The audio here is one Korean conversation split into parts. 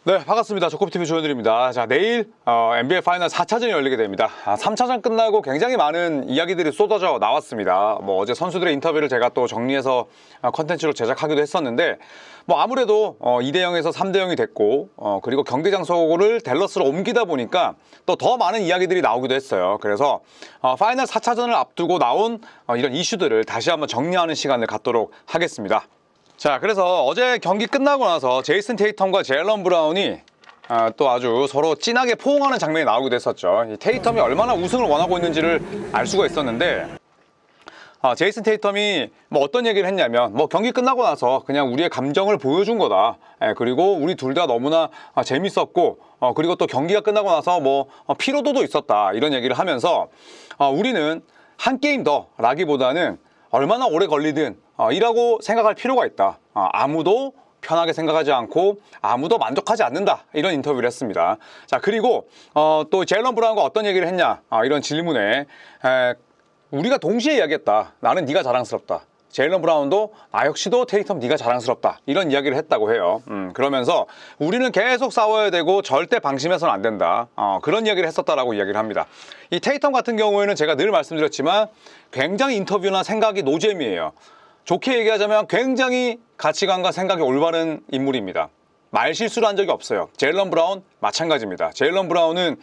네, 반갑습니다. 조코피TV 조현일입니다. 자, 내일 NBA 파이널 4차전이 열리게 됩니다. 3차전 끝나고 굉장히 많은 이야기들이 쏟아져 나왔습니다. 뭐 어제 선수들의 인터뷰를 제가 또 정리해서 컨텐츠로 제작하기도 했었는데, 뭐 아무래도 2대0에서 3대0이 됐고, 그리고 경기 장소를 댈러스로 옮기다 보니까 또 더 많은 이야기들이 나오기도 했어요. 그래서 파이널 4차전을 앞두고 나온 이런 이슈들을 다시 한번 정리하는 시간을 갖도록 하겠습니다. 자, 그래서 어제 경기 끝나고 나서 제이슨 테이텀과 제일런 브라운이 또 아주 서로 진하게 포옹하는 장면이 나오기도 했었죠. 이 테이텀이 얼마나 우승을 원하고 있는지를 알 수가 있었는데, 제이슨 테이텀이 뭐 어떤 얘기를 했냐면, 뭐 경기 끝나고 나서 그냥 우리의 감정을 보여준 거다. 그리고 우리 둘 다 너무나 재밌었고, 그리고 또 경기가 끝나고 나서 뭐 피로도도 있었다, 이런 얘기를 하면서 우리는 한 게임 더 라기보다는 얼마나 오래 걸리든 이라고 생각할 필요가 있다. 아무도 편하게 생각하지 않고 아무도 만족하지 않는다, 이런 인터뷰를 했습니다. 자, 그리고 또 제일런 브라운과 어떤 얘기를 했냐, 이런 질문에 우리가 동시에 이야기했다. 나는 네가 자랑스럽다. 제일런 브라운도 나 역시도 테이텀 네가 자랑스럽다, 이런 이야기를 했다고 해요. 그러면서 우리는 계속 싸워야 되고 절대 방심해서는 안 된다, 그런 이야기를 했었다라고 이야기를 합니다. 이 테이텀 같은 경우에는 제가 늘 말씀드렸지만 굉장히 인터뷰나 생각이 노잼이에요. 좋게 얘기하자면 굉장히 가치관과 생각이 올바른 인물입니다. 말실수를 한 적이 없어요. 제일런 브라운 마찬가지입니다. 제일런 브라운은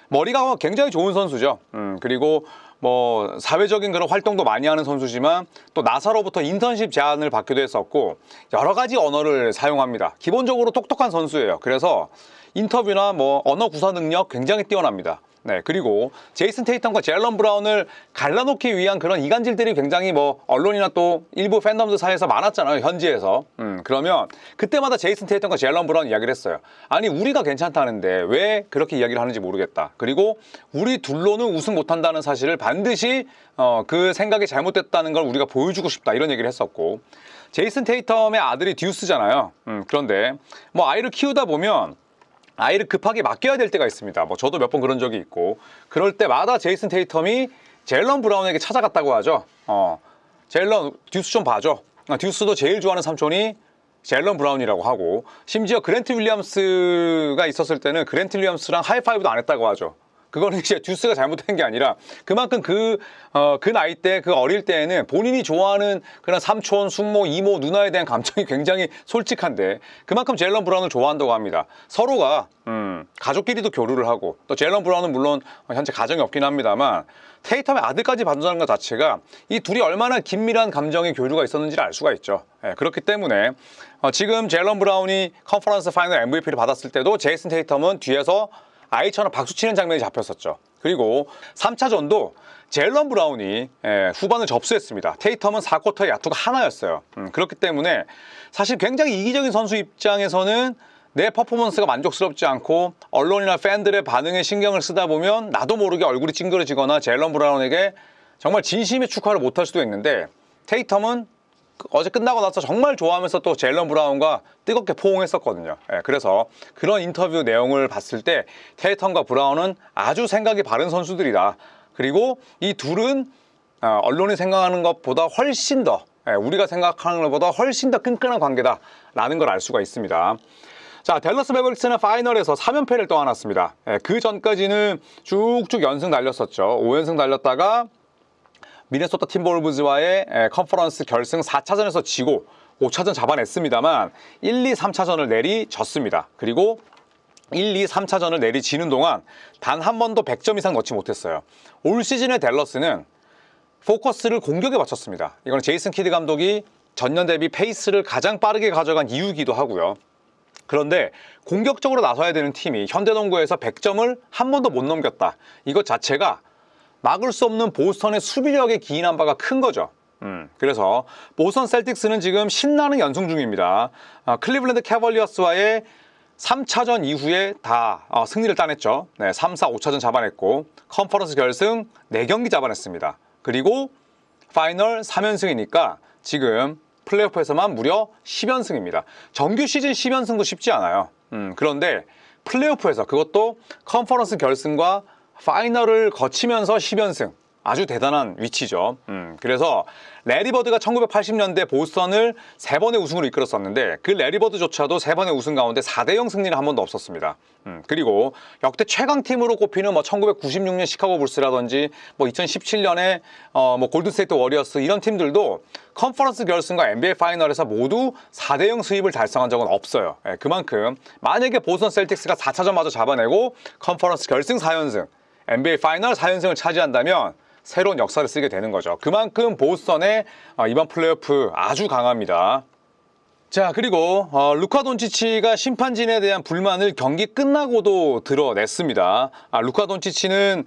머리가 굉장히 좋은 선수죠. 그리고 뭐 사회적인 그런 활동도 많이 하는 선수지만 또 나사로부터 인턴십 제안을 받기도 했었고 여러 가지 언어를 사용합니다. 기본적으로 똑똑한 선수예요. 그래서 인터뷰나 뭐 언어 구사 능력 굉장히 뛰어납니다. 네, 그리고 제이슨 테이텀과 제일런 브라운을 갈라놓기 위한 그런 이간질들이 굉장히 뭐 언론이나 또 일부 팬덤들 사이에서 많았잖아요, 현지에서. 그러면 그때마다 제이슨 테이텀과 제일런 브라운 이야기를 했어요. 아니, 우리가 괜찮다는데 왜 그렇게 이야기를 하는지 모르겠다. 그리고 우리 둘로는 우승 못한다는 사실을 반드시 그 생각이 잘못됐다는 걸 우리가 보여주고 싶다, 이런 얘기를 했었고, 제이슨 테이텀의 아들이 듀스잖아요. 그런데 뭐 아이를 키우다 보면 아이를 급하게 맡겨야 될 때가 있습니다. 뭐 저도 몇 번 그런 적이 있고, 그럴 때마다 제이슨 테이텀이 제일런 브라운에게 찾아갔다고 하죠. 제일런, 듀스 좀 봐줘. 듀스도 제일 좋아하는 삼촌이 제일런 브라운이라고 하고, 심지어 그랜트 윌리엄스가 있었을 때는 그랜트 윌리엄스랑 하이파이브도 안 했다고 하죠. 그거는 이제 듀스가 잘못된 게 아니라 그만큼 그 나이 때, 그 어릴 때에는 본인이 좋아하는 그런 삼촌, 숙모, 이모, 누나에 대한 감정이 굉장히 솔직한데 그만큼 제일런 브라운을 좋아한다고 합니다. 서로가 가족끼리도 교류를 하고, 또 제일런 브라운은 물론 현재 가정이 없긴 합니다만 테이텀의 아들까지 봐준다는 것 자체가 이 둘이 얼마나 긴밀한 감정의 교류가 있었는지를 알 수가 있죠. 그렇기 때문에 지금 제일런 브라운이 컨퍼런스 파이널 MVP를 받았을 때도 제이슨 테이텀은 뒤에서 아이처럼 박수치는 장면이 잡혔었죠. 그리고 3차전도 제일런 브라운이 후반을 접수했습니다. 테이텀은 4쿼터의 야투가 하나였어요. 그렇기 때문에 사실 굉장히 이기적인 선수 입장에서는 내 퍼포먼스가 만족스럽지 않고 언론이나 팬들의 반응에 신경을 쓰다 보면 나도 모르게 얼굴이 찡그러지거나 제일런 브라운에게 정말 진심의 축하를 못할 수도 있는데, 테이텀은 어제 끝나고 나서 정말 좋아하면서 또 제일런 브라운과 뜨겁게 포옹했었거든요. 그래서 그런 인터뷰 내용을 봤을 때 테이텀과 브라운은 아주 생각이 바른 선수들이다. 그리고 이 둘은 언론이 생각하는 것보다 훨씬 더, 우리가 생각하는 것보다 훨씬 더 끈끈한 관계다라는 걸 알 수가 있습니다. 자, 댈러스 매버릭스는 파이널에서 3연패를 떠안았습니다. 그 전까지는 쭉쭉 연승 달렸었죠. 5연승 달렸다가 미네소타 팀볼브즈와의 컨퍼런스 결승 4차전에서 지고 5차전 잡아냈습니다만 1, 2, 3차전을 내리졌습니다. 그리고 1, 2, 3차전을 내리지는 동안 단 한 번도 100점 이상 넣지 못했어요. 올 시즌의 댈러스는 포커스를 공격에 맞췄습니다. 이건 제이슨 키드 감독이 전년 대비 페이스를 가장 빠르게 가져간 이유이기도 하고요. 그런데 공격적으로 나서야 되는 팀이 현대농구에서 100점을 한 번도 못 넘겼다. 이것 자체가 막을 수 없는 보스턴의 수비력에 기인한 바가 큰 거죠. 그래서 보스턴 셀틱스는 지금 신나는 연승 중입니다. 클리블랜드 캐벌리어스와의 3차전 이후에 다 승리를 따냈죠. 3, 4, 5차전 잡아냈고 컨퍼런스 결승 4경기 잡아냈습니다. 그리고 파이널 3연승이니까 지금 플레이오프에서만 무려 10연승입니다. 정규 시즌 10연승도 쉽지 않아요. 그런데 플레이오프에서, 그것도 컨퍼런스 결승과 파이널을 거치면서 10연승, 아주 대단한 위치죠. 그래서 레리 버드가 1980년대 보스턴을 3번의 우승으로 이끌었었는데 그 레리 버드조차도 3번의 우승 가운데 4대0 승리는 한 번도 없었습니다. 그리고 역대 최강팀으로 꼽히는 뭐 1996년 시카고 불스라든지 뭐 2017년에 뭐 골든스테이트 워리어스 이런 팀들도 컨퍼런스 결승과 NBA 파이널에서 모두 4대0 수입을 달성한 적은 없어요. 예, 그만큼 만약에 보스턴 셀틱스가 4차전마저 잡아내고 컨퍼런스 결승 4연승, NBA 파이널 4연승을 차지한다면 새로운 역사를 쓰게 되는 거죠. 그만큼 보스턴의 이번 플레이오프 아주 강합니다. 자, 그리고 루카 돈치치가 심판진에 대한 불만을 경기 끝나고도 드러냈습니다. 루카 돈치치는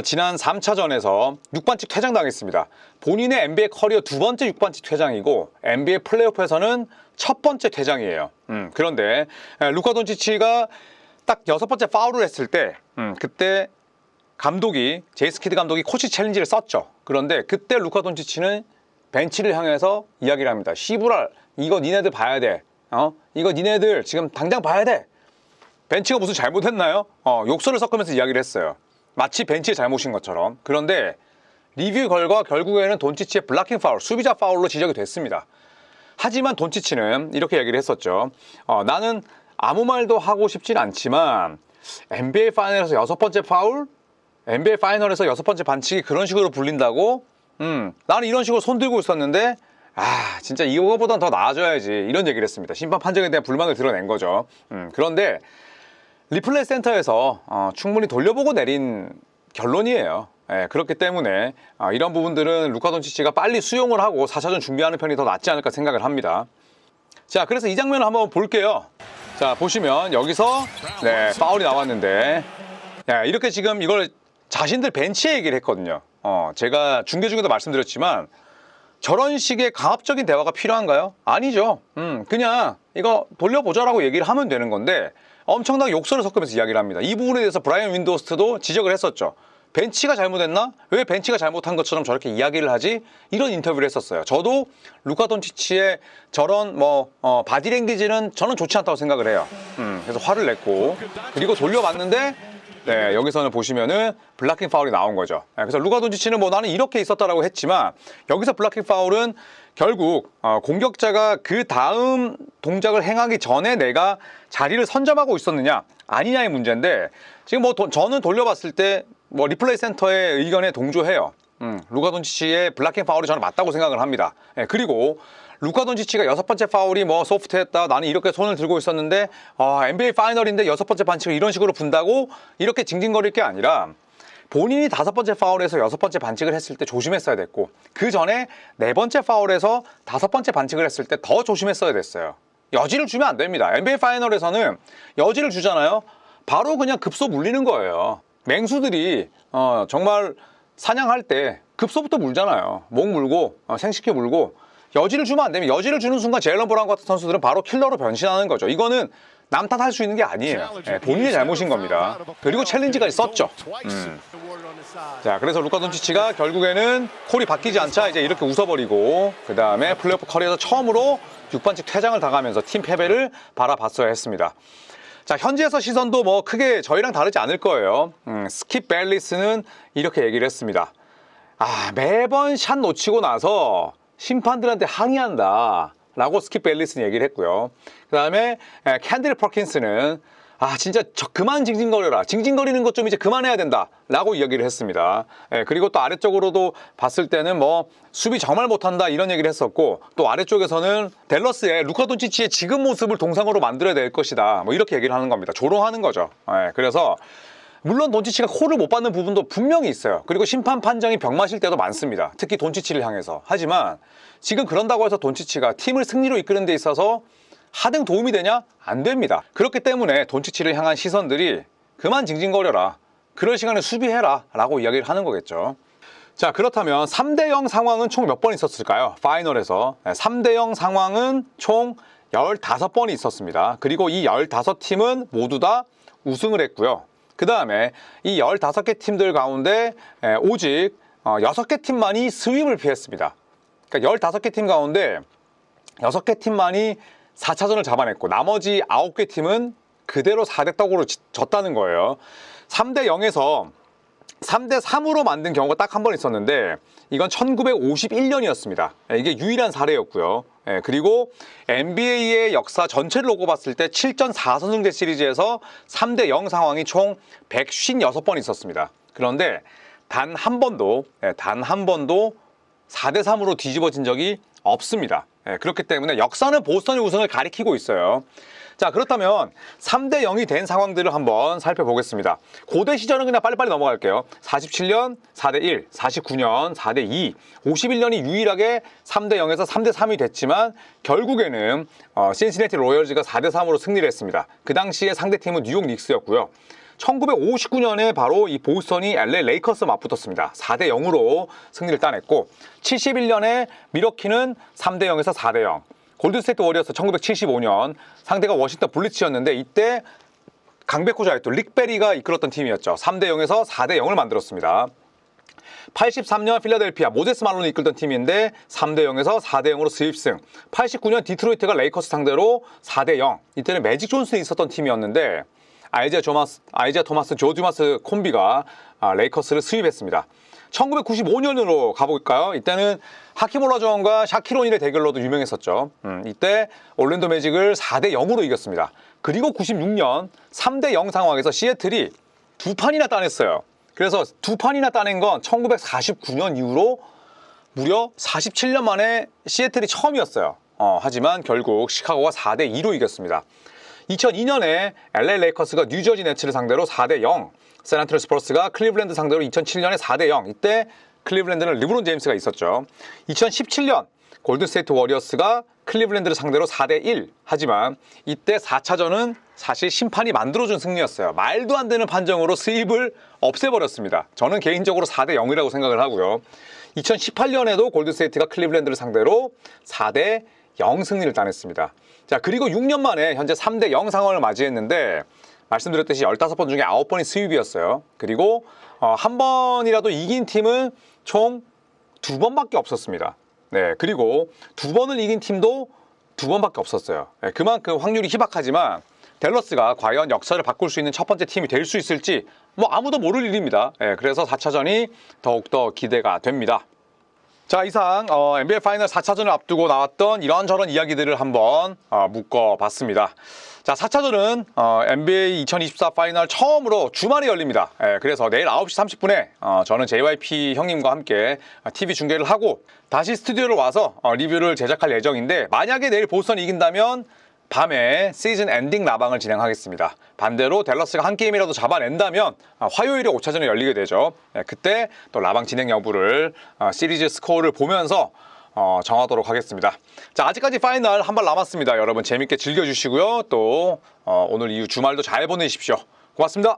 지난 3차전에서 6반칙 퇴장당했습니다. 본인의 NBA 커리어 2번째 6반칙 퇴장이고 NBA 플레이오프에서는 첫 번째 퇴장이에요. 그런데 루카 돈치치가 딱 6번째 파울을 했을 때 그때 감독이 제이스 키드 감독이 코치 챌린지를 썼죠. 그런데 그때 루카 돈치치는 벤치를 향해서 이야기를 합니다. 시부랄, 이거 니네들 봐야 돼. 이거 니네들 지금 당장 봐야 돼. 벤치가 무슨 잘못했나요? 욕설을 섞으면서 이야기를 했어요. 마치 벤치의 잘못인 것처럼. 그런데 리뷰 결과 결국에는 돈치치의 블락킹 파울, 수비자 파울로 지적이 됐습니다. 하지만 돈치치는 이렇게 얘기를 했었죠. 나는 아무 말도 하고 싶진 않지만 NBA 파이널에서 6번째 파울? NBA 파이널에서 6번째 반칙이 그런 식으로 불린다고? 나는 이런 식으로 손 들고 있었는데 진짜 이거보단 더 나아져야지 이런 얘기를 했습니다. 심판 판정에 대한 불만을 드러낸 거죠. 그런데 리플레이 센터에서 충분히 돌려보고 내린 결론이에요. 그렇기 때문에 이런 부분들은 루카 돈치치가 빨리 수용을 하고 4차전 준비하는 편이 더 낫지 않을까 생각을 합니다. 자, 그래서 이 장면을 한번 볼게요. 자, 보시면 여기서 파울이 나왔는데 이렇게 지금 이걸 자신들 벤치에 얘기를 했거든요. 제가 중계 중에도 말씀드렸지만 저런 식의 강압적인 대화가 필요한가요? 아니죠. 그냥 이거 돌려보자라고 얘기를 하면 되는 건데 엄청나게 욕설을 섞으면서 이야기를 합니다. 이 부분에 대해서 브라이언 윈도스트도 지적을 했었죠. 벤치가 잘못했나? 왜 벤치가 잘못한 것처럼 저렇게 이야기를 하지? 이런 인터뷰를 했었어요. 저도 루카 돈치치의 저런 바디랭귀지는 저는 좋지 않다고 생각을 해요. 그래서 화를 냈고 그리고 돌려봤는데 여기서는 보시면은 블락킹 파울이 나온 거죠. 그래서 루카 돈치치는 뭐 나는 이렇게 있었다라고 했지만 여기서 블락킹 파울은 결국 공격자가 그 다음 동작을 행하기 전에 내가 자리를 선점하고 있었느냐 아니냐의 문제인데 지금 뭐 저는 돌려봤을 때 뭐 리플레이 센터의 의견에 동조해요. 루카 돈치치의 블락킹 파울이 저는 맞다고 생각을 합니다. 그리고 루카 돈치치가 6번째 파울이 뭐 소프트했다, 나는 이렇게 손을 들고 있었는데 NBA 파이널인데 6번째 반칙을 이런 식으로 분다고 이렇게 징징거릴 게 아니라 본인이 5번째 파울에서 6번째 반칙을 했을 때 조심했어야 됐고 그 전에 4번째 파울에서 5번째 반칙을 했을 때 더 조심했어야 됐어요. 여지를 주면 안 됩니다. NBA 파이널에서는 여지를 주잖아요. 바로 그냥 급소 물리는 거예요. 맹수들이 정말 사냥할 때 급소부터 물잖아요. 목 물고 생식기 물고 여지를 주면 안 됩니다. 여지를 주는 순간 제일런 브라운 같은 선수들은 바로 킬러로 변신하는 거죠. 이거는 남 탓할 수 있는 게 아니에요. 본인의 잘못인 겁니다. 그리고 챌린지까지 썼죠. 자, 그래서 루카 돈치치가 결국에는 콜이 바뀌지 않자 이제 이렇게 웃어버리고 그 다음에 플레이오프 커리어에서 처음으로 6반칙 퇴장을 당하면서 팀 패배를 바라봤어야 했습니다. 자, 현지에서 시선도 뭐 크게 저희랑 다르지 않을 거예요. 스킵 벨리스는 이렇게 얘기를 했습니다. 매번 샷 놓치고 나서 심판들한테 항의한다 라고 스킵 벨리스는 얘기를 했고요. 그 다음에 캔들 퍼킨스는 진짜 그만 징징거려라, 징징거리는 것 좀 이제 그만해야 된다 라고 이야기를 했습니다. 그리고 또 아래쪽으로도 봤을 때는 뭐 수비 정말 못한다 이런 얘기를 했었고 또 아래쪽에서는 댈러스의 루카 돈치치의 지금 모습을 동상으로 만들어야 될 것이다 뭐 이렇게 얘기를 하는 겁니다. 조롱하는 거죠. 그래서 물론 돈치치가 콜을 못 받는 부분도 분명히 있어요. 그리고 심판 판정이 병맛일 때도 많습니다. 특히 돈치치를 향해서. 하지만 지금 그런다고 해서 돈치치가 팀을 승리로 이끄는 데 있어서 하등 도움이 되냐? 안 됩니다. 그렇기 때문에 돈치치를 향한 시선들이 그만 징징거려라, 그럴 시간에 수비해라 라고 이야기를 하는 거겠죠. 자, 그렇다면 3대0 상황은 총 몇 번 있었을까요? 파이널에서 3대0 상황은 총 15번이 있었습니다. 그리고 이 15팀은 모두 다 우승을 했고요. 그 다음에 이 15개 팀들 가운데 오직 6개 팀만이 스윕을 피했습니다. 그러니까 15개 팀 가운데 6개 팀만이 4차전을 잡아냈고 나머지 9개 팀은 그대로 4대 떡으로 졌다는 거예요. 3대0에서 3대3으로 만든 경우가 딱 한 번 있었는데 이건 1951년이었습니다. 이게 유일한 사례였고요. 그리고 NBA의 역사 전체를 놓고 봤을 때 7전 4선승제 시리즈에서 3대0 상황이 총 156번 있었습니다. 그런데 단 한 번도 4대3으로 뒤집어진 적이 없습니다. 그렇기 때문에 역사는 보스턴의 우승을 가리키고 있어요. 자, 그렇다면 3대0이 된 상황들을 한번 살펴보겠습니다. 고대 시절은 그냥 빨리빨리 넘어갈게요. 47년 4대1, 49년 4대2, 51년이 유일하게 3대0에서 3대3이 됐지만 결국에는 신시내티 로열즈가 4대3으로 승리를 했습니다. 그 당시에 상대팀은 뉴욕 닉스였고요. 1959년에 바로 이 보스턴이 LA 레이커스 맞붙었습니다. 4대0으로 승리를 따냈고 71년에 미러키는 3대0에서 4대0, 골든스테이트 워리어스 1975년 상대가 워싱턴 블리츠였는데 이때 강백호 자유투 릭 베리가 이끌었던 팀이었죠. 3대0에서 4대0을 만들었습니다. 83년 필라델피아 모제스 말론이 이끌던 팀인데 3대0에서 4대0으로 스윕승. 89년 디트로이트가 레이커스 상대로 4대0. 이때는 매직 존슨이 있었던 팀이었는데 아이지아 토마스, 조 듀마스 콤비가 레이커스를 스윕했습니다. 1995년으로 가볼까요? 이때는 하킴 올라주원과 샤킬 오닐의 대결로도 유명했었죠. 이때 올랜도 매직을 4대0으로 이겼습니다. 그리고 96년 3대0 상황에서 시애틀이 두 판이나 따냈어요. 그래서 두 판이나 따낸 건 1949년 이후로 무려 47년 만에 시애틀이 처음이었어요. 하지만 결국 시카고가 4대2로 이겼습니다. 2002년에 LA 레이커스가 뉴저지 네츠를 상대로 4대0, 샌안토니오 스퍼스가 클리블랜드 상대로 2007년에 4대0, 이때 클리블랜드는 르브론 제임스가 있었죠. 2017년 골든스테이트 워리어스가 클리블랜드를 상대로 4대1, 하지만 이때 4차전은 사실 심판이 만들어준 승리였어요. 말도 안 되는 판정으로 스윕을 없애버렸습니다. 저는 개인적으로 4대0이라고 생각을 하고요. 2018년에도 골든스테이트가 클리블랜드를 상대로 4대0 승리를 따냈습니다. 자, 그리고 6년 만에 현재 3대0 상황을 맞이했는데 말씀드렸듯이 15번 중에 9번이 스윕이었어요. 그리고 한 번이라도 이긴 팀은 총 2번밖에 없었습니다. 네, 그리고 2번을 이긴 팀도 2번밖에 없었어요. 네, 그만큼 확률이 희박하지만 댈러스가 과연 역사를 바꿀 수 있는 첫 번째 팀이 될 수 있을지 뭐 아무도 모를 일입니다. 네, 그래서 4차전이 더욱더 기대가 됩니다. 자, 이상 NBA 파이널 4차전을 앞두고 나왔던 이런저런 이야기들을 한번 묶어봤습니다. 자, 4차전은 NBA 2024 파이널 처음으로 주말에 열립니다. 그래서 내일 9시 30분에 저는 JYP 형님과 함께 TV 중계를 하고 다시 스튜디오를 와서 리뷰를 제작할 예정인데 만약에 내일 보스턴이 이긴다면 밤에 시즌 엔딩 라방을 진행하겠습니다. 반대로 댈러스가 한 게임이라도 잡아낸다면 화요일에 5차전이 열리게 되죠. 그때 또 라방 진행 여부를 시리즈 스코어를 보면서 정하도록 하겠습니다. 자, 아직까지 파이널 한 발 남았습니다. 여러분 재밌게 즐겨주시고요. 또 오늘 이후 주말도 잘 보내십시오. 고맙습니다.